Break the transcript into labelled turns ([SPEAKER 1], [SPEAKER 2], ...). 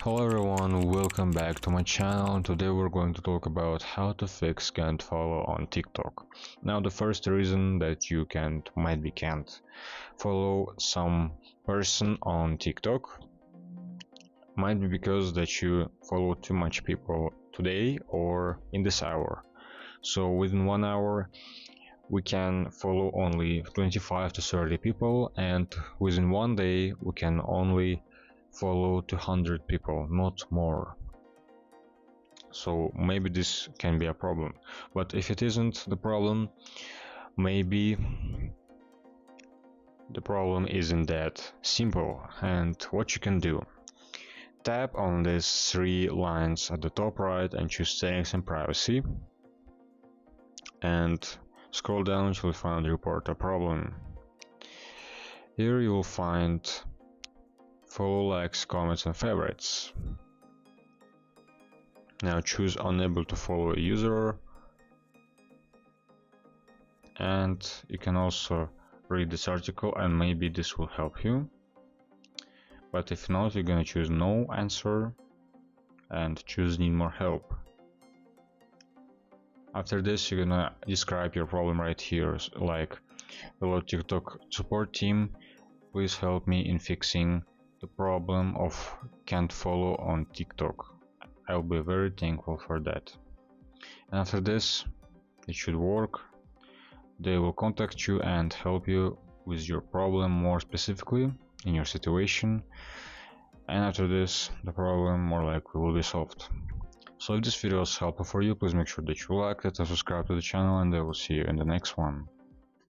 [SPEAKER 1] Hello everyone, welcome back to my channel. Today we're going to talk about how to fix can't follow on TikTok. Now the first reason that you can't follow some person on TikTok might be because that you follow too much people today or in this hour. So within 1 hour we can follow only 25 to 30 people, and within 1 day we can only follow 200 people, not more. So maybe this can be a problem, but if it isn't the problem, maybe the problem isn't that simple. And what you can do, tap on these 3 lines at the top right and choose settings and privacy, and scroll down until you find report a problem. Here you will find follow, likes, comments and favorites. Now choose unable to follow a user, and you can also read this article and maybe this will help you. But if not, you're gonna choose no answer and choose need more help. After this, you're gonna describe your problem right here, like, hello TikTok support team, please help me in fixing the problem of can't follow on TikTok. I'll be very thankful for that. And after this, it should work. They will contact you and help you with your problem more specifically in your situation. And after this, the problem more likely will be solved. So if this video was helpful for you, please make sure that you like it and subscribe to the channel, and I will see you in the next one.